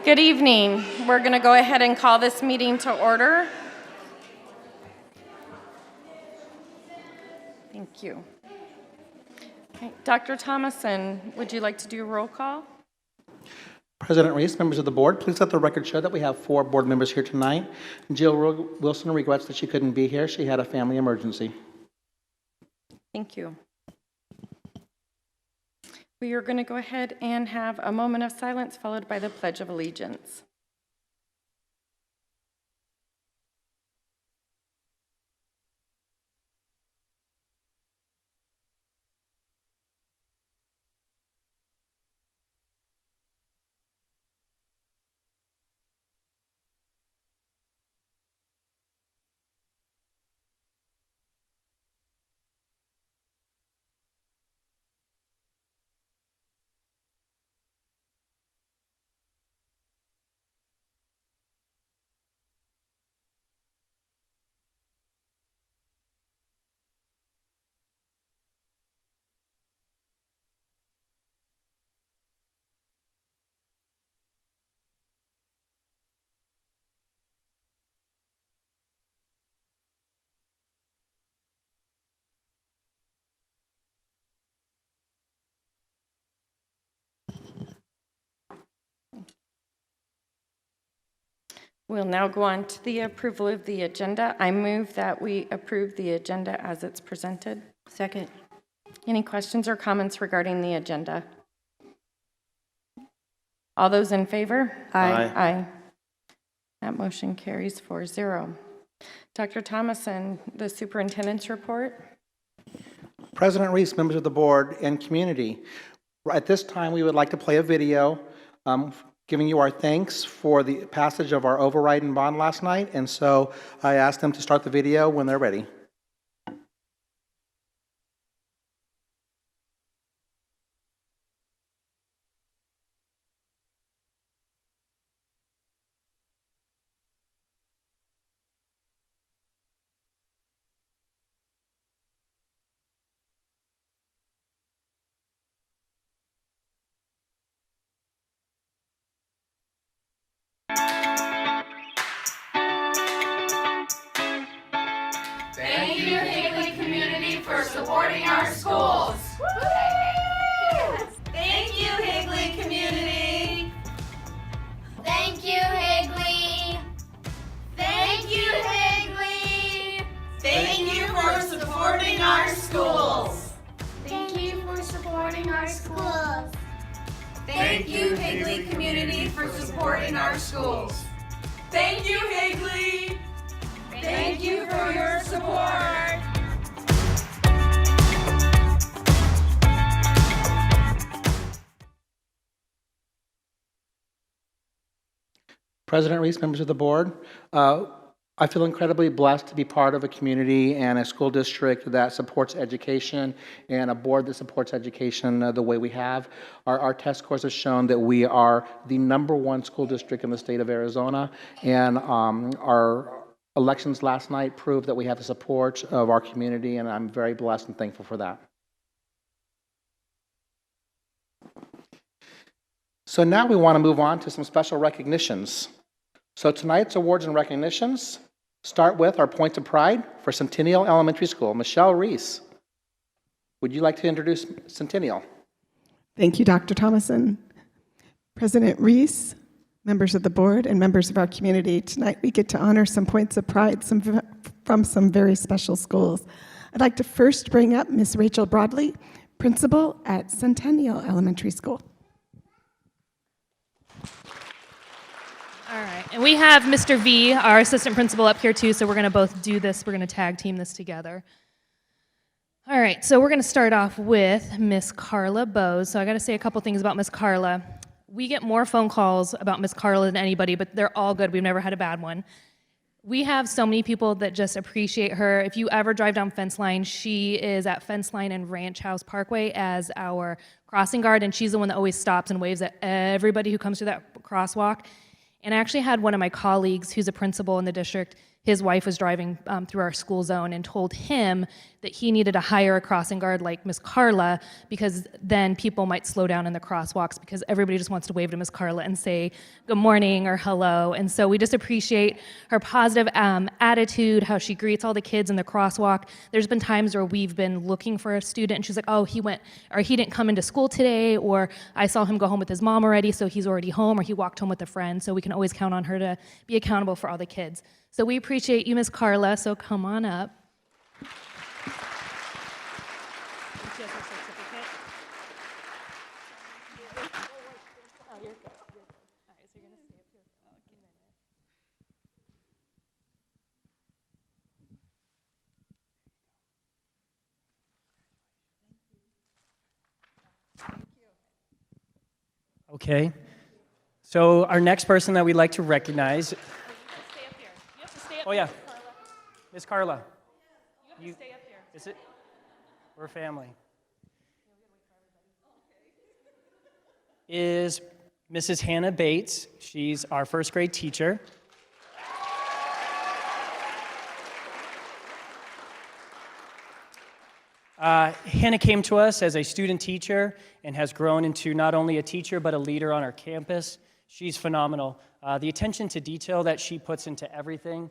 Good evening. We're going to go ahead and call this meeting to order. Thank you. Okay. Dr. Thomason, would you like to do a roll call? President Reese, members of the board, please let the record show that we have 4 board members here tonight. Jill Wilson regrets that she couldn't be here. She had a family emergency. Thank you. We are going to go ahead and have a moment of silence followed by the Pledge of Allegiance. We'll now go on to the approval of the agenda. I move that we approve the agenda as it's presented. Second. Any questions or comments regarding the agenda? All those in favor? Aye. Aye. That motion carries 4-0. Dr. Thomason, the superintendent's report. President Reese, members of the board, and community, at this time we would like to play a video giving you our thanks for the passage of our override and bond last night, and so I asked them to start the video when they're ready. Thank you, Higley community, for supporting our schools. Thank you, Higley community. Thank you, Higley. Thank you, Higley. Thank you for supporting our schools. Thank you for supporting our schools. Thank you, Higley community, for supporting our schools. Thank you, Higley. Thank you for your support. President Reese, members of the board, I feel incredibly blessed to be part of a community and a school district that supports education and a board that supports education the way we have. Our test scores have shown that we are the #1 school district in the state of Arizona, and our elections last night proved that we have the support of our community, and I'm very blessed and thankful for that. So now we want to move on to some special recognitions. So tonight's awards and recognitions start with our Points of Pride for Centennial Elementary School. Michelle Reese, would you like to introduce Centennial? Thank you, Dr. Thomason. President Reese, members of the board, and members of our community, tonight we get to honor some points of pride from some very special schools. I'd like to first bring up Ms. Rachel Broadley, principal at Centennial Elementary School. All right, and we have Mr. V, our assistant principal, up here too, so we're going to both do this. We're going to tag team this together. All right, so we're going to start off with Miss Carla Bose. So I got to say a couple things about Miss Carla. We get more phone calls about Miss Carla than anybody, but they're all good. We've never had a bad one. We have so many people that just appreciate her. If you ever drive down Fence Line, she is at Fence Line and Ranch House Parkway as our crossing guard, and she's the one that always stops and waves at everybody who comes through that crosswalk. And I actually had one of my colleagues who's a principal in the district, his wife was driving through our school zone and told him that he needed to hire a crossing guard like Miss Carla, because then people might slow down in the crosswalks because everybody just wants to wave to Miss Carla and say good morning or hello. And so we just appreciate her positive attitude, how she greets all the kids in the crosswalk. There's been times where we've been looking for a student and she's like, oh, he didn't come into school today, or I saw him go home with his mom already, so he's already home, or he walked home with a friend. So we can always count on her to be accountable for all the kids. So we appreciate you, Miss Carla, so come on up. Okay. So our next person that we'd like to recognize. Stay up here. You have to stay up Oh, here, yeah. Miss Carla. Miss Carla. You have to stay up here. Is it? We're family. Is Mrs. Hannah Bates. She's our first grade teacher. Hannah came to us as a student teacher and has grown into not only a teacher but a leader on our campus. She's phenomenal. The attention to detail that she puts into everything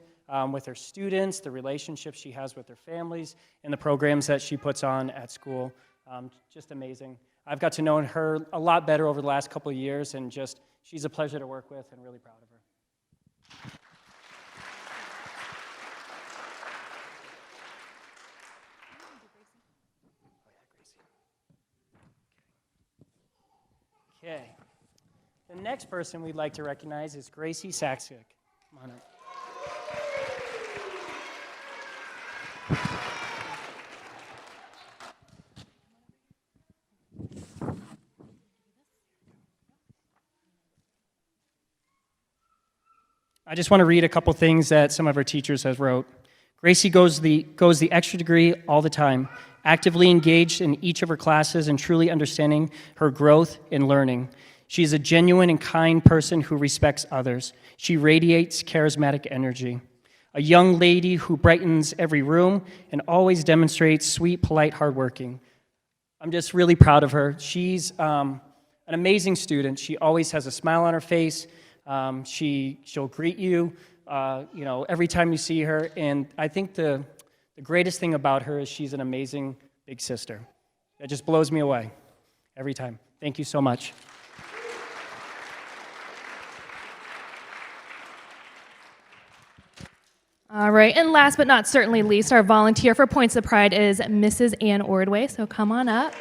with her students, the relationships she has with their families, and the programs that she puts on at school, just amazing. I've got to know her a lot better over the last couple of years, and just she's a pleasure to work with and really proud of her. Okay. The next person we'd like to recognize is Gracie Saxic. Come on up. I just want to read a couple things that some of our teachers have wrote. Gracie goes the extra degree all the time, actively engaged in each of her classes and truly understanding her growth in learning. She is a genuine and kind person who respects others. She radiates charismatic energy. A young lady who brightens every room and always demonstrates sweet, polite, hardworking. I'm just really proud of her. She's an amazing student. She always has a smile on her face. She'll greet you, every time you see her. And I think the greatest thing about her is she's an amazing big sister. That just blows me away every time. Thank you so much. All right, and last but not certainly least, our volunteer for Points of Pride is Mrs. Ann Ordway, so come on up.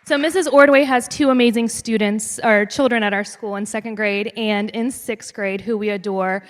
So Mrs. Ordway has two amazing students, or children at our school in second grade and in sixth grade who we adore.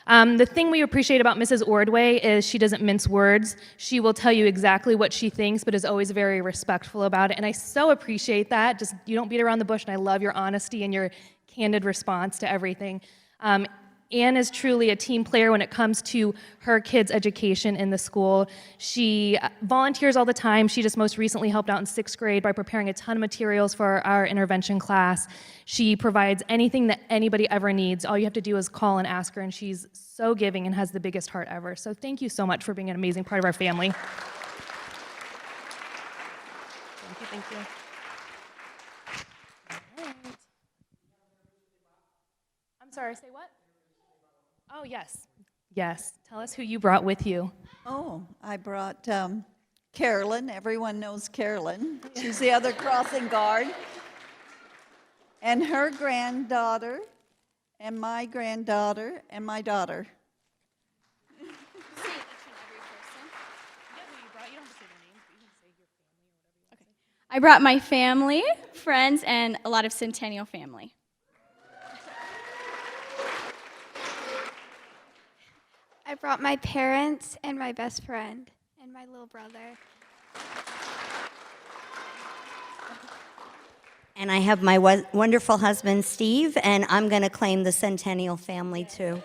The thing we appreciate about Mrs. Ordway is she doesn't mince words. She will tell you exactly what she thinks, but is always very respectful about it. And I so appreciate that. Just, you don't beat around the bush, and I love your honesty and your candid response to everything. Anne is truly a team player when it comes to her kids' education in the school. She volunteers all the time. She just most recently helped out in sixth grade by preparing a ton of materials for our intervention class. She provides anything that anybody ever needs. All you have to do is call and ask her, and she's so giving and has the biggest heart ever. So thank you so much for being an amazing part of our family. Thank you. All right. I'm sorry, say what? Oh, yes. Yes. Tell us who you brought with you. Oh, I brought Carolyn. Everyone knows Carolyn. She's the other crossing guard. And her granddaughter, and my granddaughter, and my daughter. I brought my family, friends, and a lot of Centennial family. I brought my parents and my best friend and my little brother. And I have my wonderful husband, Steve, and I'm going to claim the Centennial family, too.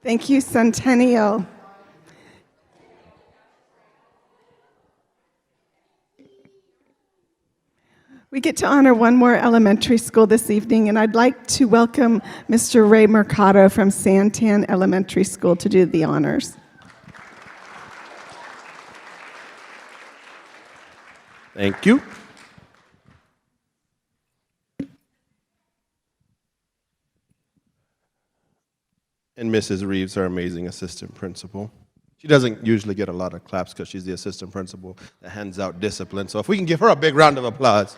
Thank you, Centennial. We get to honor one more elementary school this evening, and I'd like to welcome Mr. Ray Mercado from Santan Elementary School to do the honors. Thank you. And Mrs. Reeves, our amazing assistant principal. She doesn't usually get a lot of claps because she's the assistant principal that hands out discipline. So if we can give her a big round of applause.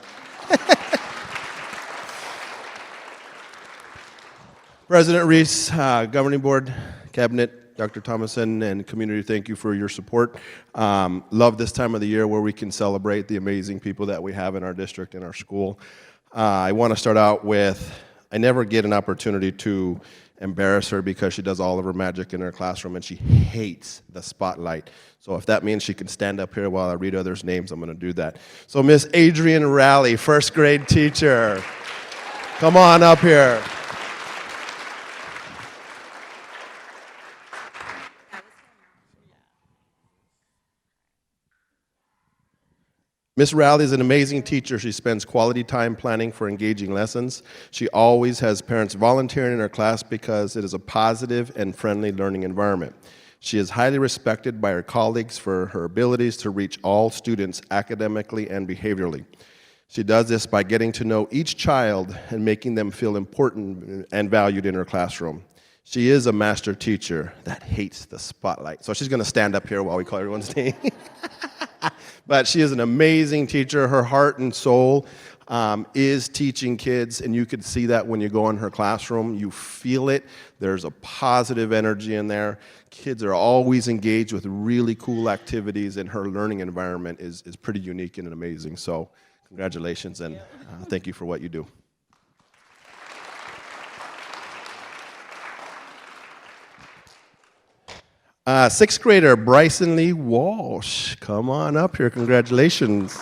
President Reese, Governing Board, Cabinet, Dr. Thomason, and community, thank you for your support. Love this time of the year where we can celebrate the amazing people that we have in our district and our school. I want to start out with, I never get an opportunity to embarrass her because she does all of her magic in her classroom and she hates the spotlight. So if that means she can stand up here while I read others' names, I'm going to do that. So Miss Adrian Rowley, first grade teacher. Come on up here. Miss Rowley is an amazing teacher. She spends quality time planning for engaging lessons. She always has parents volunteering in her class because it is a positive and friendly learning environment. She is highly respected by her colleagues for her abilities to reach all students academically and behaviorally. She does this by getting to know each child and making them feel important and valued in her classroom. She is a master teacher that hates the spotlight. So she's going to stand up here while we call everyone's name. But she is an amazing teacher. Her heart and soul is teaching kids, and you can see that when you go in her classroom. You feel it. There's a positive energy in there. Kids are always engaged with really cool activities, and her learning environment is pretty unique and amazing. So congratulations, and thank you for what you do. Sixth grader Bryson Lee Walsh, come on up here, congratulations.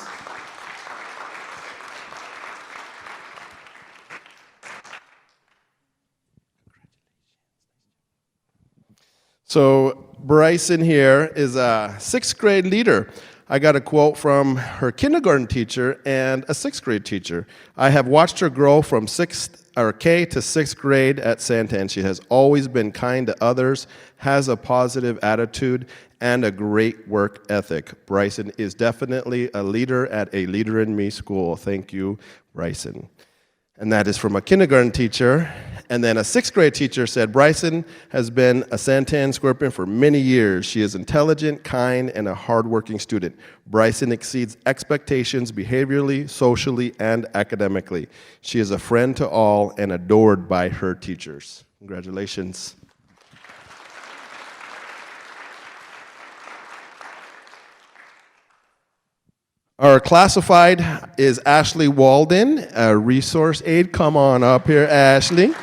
So Bryson here is a sixth grade leader. I got a quote from her kindergarten teacher and a sixth grade teacher. I have watched her grow from K to sixth grade at Santan. She has always been kind to others, has a positive attitude, and a great work ethic. Bryson is definitely a leader at a Leader in Me school. Thank you, Bryson. And that is from a kindergarten teacher. And then a sixth grade teacher said, Bryson has been a Santan Scorpion for many years. She is intelligent, kind, and a hardworking student. Bryson exceeds expectations behaviorally, socially, and academically. She is a friend to all and adored by her teachers. Congratulations. Our classified is Ashley Walden, a resource aide. Come on up here, Ashley.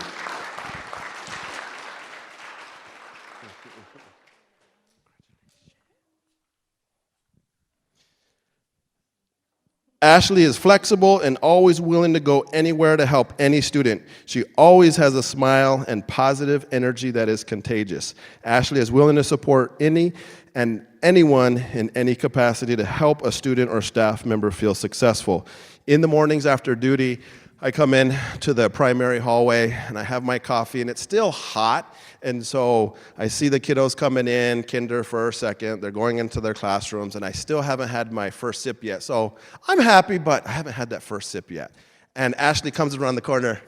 Ashley is flexible and always willing to go anywhere to help any student. She always has a smile and positive energy that is contagious. Ashley is willing to support anyone in any capacity to help a student or staff member feel successful. In the mornings after duty, I come in to the primary hallway and I have my coffee and it's still hot, and so I see the kiddos coming in, kinder, first, second, they're going into their classrooms, and I still haven't had my first sip yet. So I'm happy, but I haven't had that first sip yet. And Ashley comes around the corner.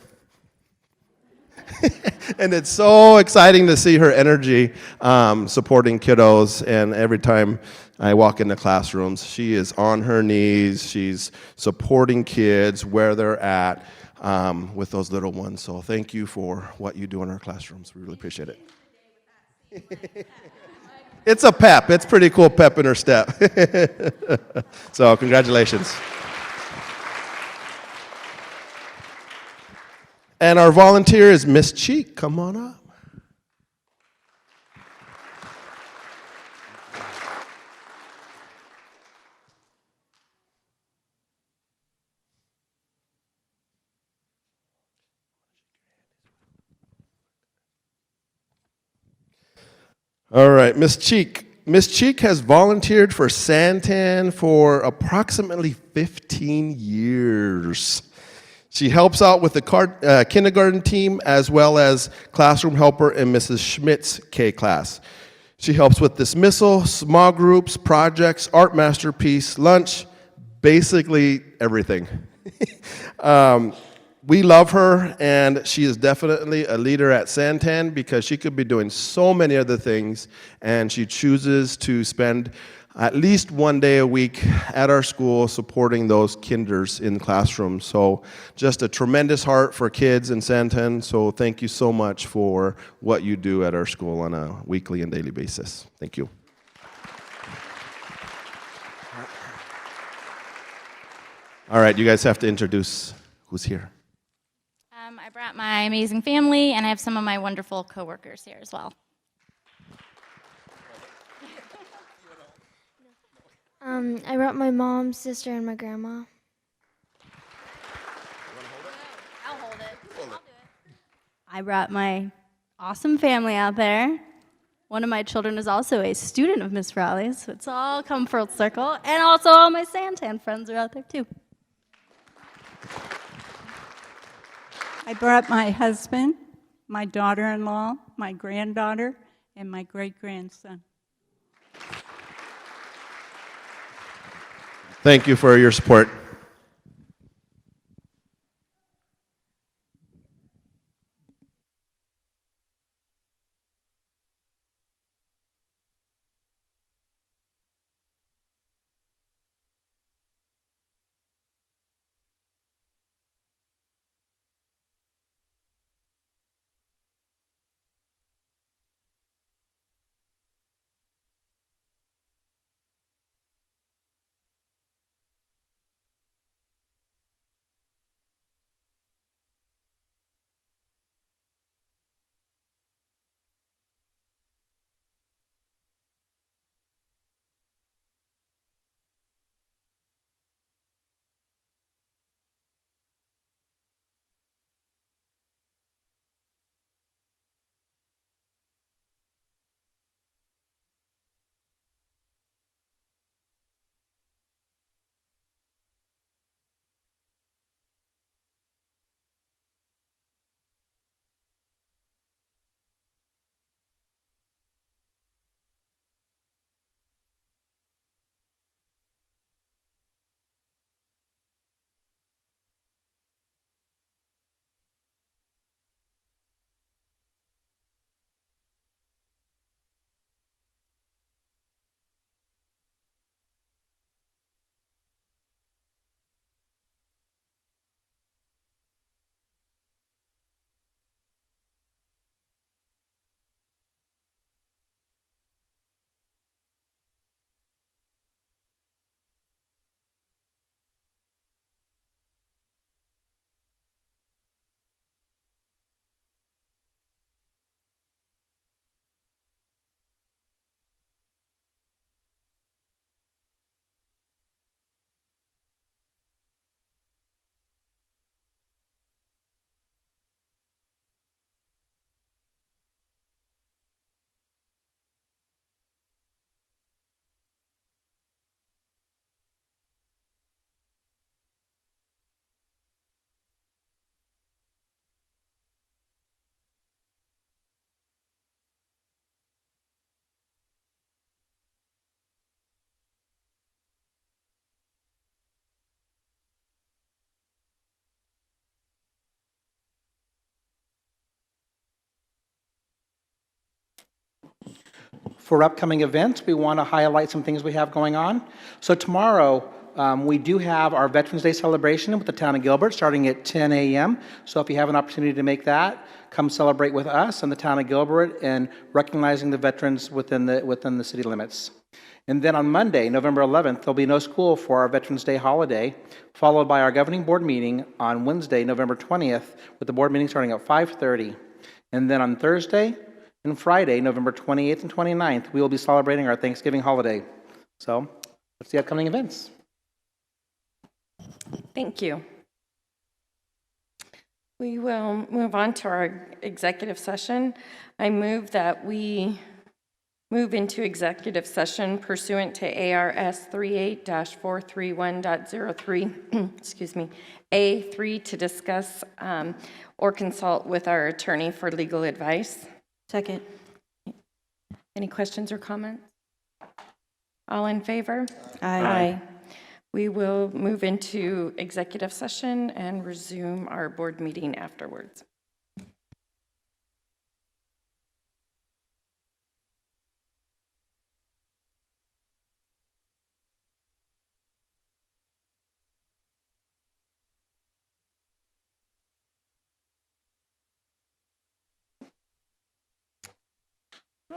And it's so exciting to see her energy supporting kiddos, and every time I walk into classrooms, she is on her knees, she's supporting kids where they're at with those little ones. So thank you for what you do in our classrooms. We really appreciate it. It's a pep. It's pretty cool pep in her step. So congratulations. And our volunteer is Miss Cheek. Come on up. All right, Miss Cheek. Miss Cheek has volunteered for Santan for approximately 15 years. She helps out with the kindergarten team as well as classroom helper in Mrs. Schmidt's K class. She helps with dismissal, small groups, projects, art masterpiece, lunch, basically everything. We love her, and she is definitely a leader at Santan because she could be doing so many other things, and she chooses to spend at least one day a week at our school supporting those kinders in classrooms. So just a tremendous heart for kids in Santan. So thank you so much for what you do at our school on a weekly and daily basis. Thank you. All right, you guys have to introduce who's here. I brought my amazing family, and I have some of my wonderful coworkers here as well. I brought my mom, sister, and my grandma. I'll hold it. I'll do it. I brought my awesome family out there. One of my children is also a student of Miss Rowley's, so it's all come full circle. And also all my Santan friends are out there too. I brought my husband, my daughter-in-law, my granddaughter, and my great-grandson. Thank you for your support. For upcoming events, we want to highlight some things we have going on. So tomorrow, we do have our Veterans Day celebration with the town of Gilbert starting at 10 a.m. So if you have an opportunity to make that, come celebrate with us in the town of Gilbert and recognizing the veterans within the city limits. And then on Monday, November 11th, there'll be no school for our Veterans Day holiday, followed by our governing board meeting on Wednesday, November 20th, with the board meeting starting at 5:30. And then on Thursday and Friday, November 28th and 29th, we will be celebrating our Thanksgiving holiday. So that's the upcoming events. Thank you. We will move on to our executive session. I move that we move into executive session pursuant to ARS 38-431.03, excuse me, A3 to discuss or consult with our attorney for legal advice. Second. Any questions or comments? All in favor? Aye. We will move into executive session and resume our board meeting afterwards.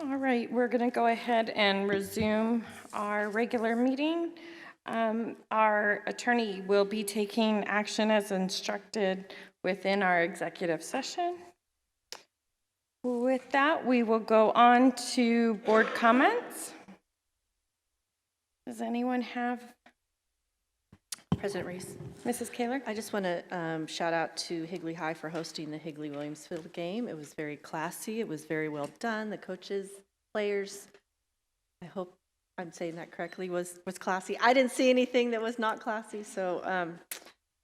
All right, we're going to go ahead and resume our regular meeting. Our attorney will be taking action as instructed within our executive session. With that, we will go on to board comments. Does anyone have? President Reese, Mrs. Kaler? I just want to shout out to Higley High for hosting the Higley-Williamsfield game. It was very classy. It was very well done. The coaches, players, I hope I'm saying that correctly, was classy. I didn't see anything that was not classy, so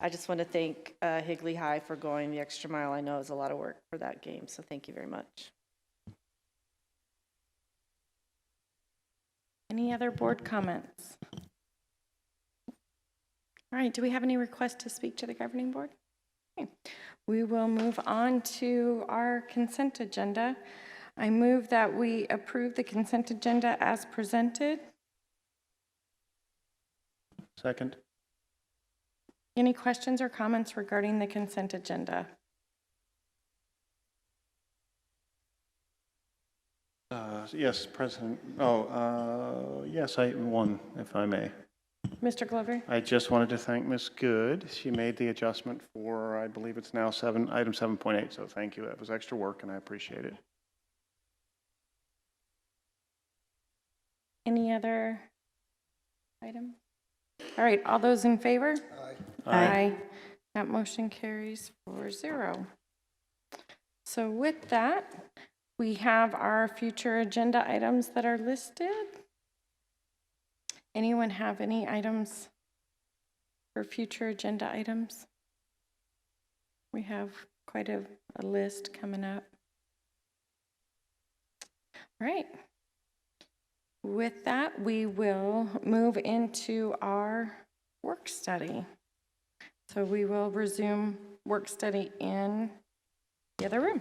I just want to thank Higley High for going the extra mile. I know it was a lot of work for that game, so thank you very much. Any other board comments? All right, do we have any requests to speak to the governing board? Okay. We will move on to our consent agenda. I move that we approve the consent agenda as presented. Second. Any questions or comments regarding the consent agenda? Yes, President. Yes, one, if I may. Mr. Glover? I just wanted to thank Ms. Good. She made the adjustment for, I believe it's now item 7.8, so thank you. That was extra work, and I appreciate it. Any other item? All right, all those in favor? Aye. Aye. That motion carries 4-0. So with that, we have our future agenda items that are listed. Anyone have any items for future agenda items? We have quite a list coming up. All right. With that, we will move into our work study. So we will resume work study in the other room.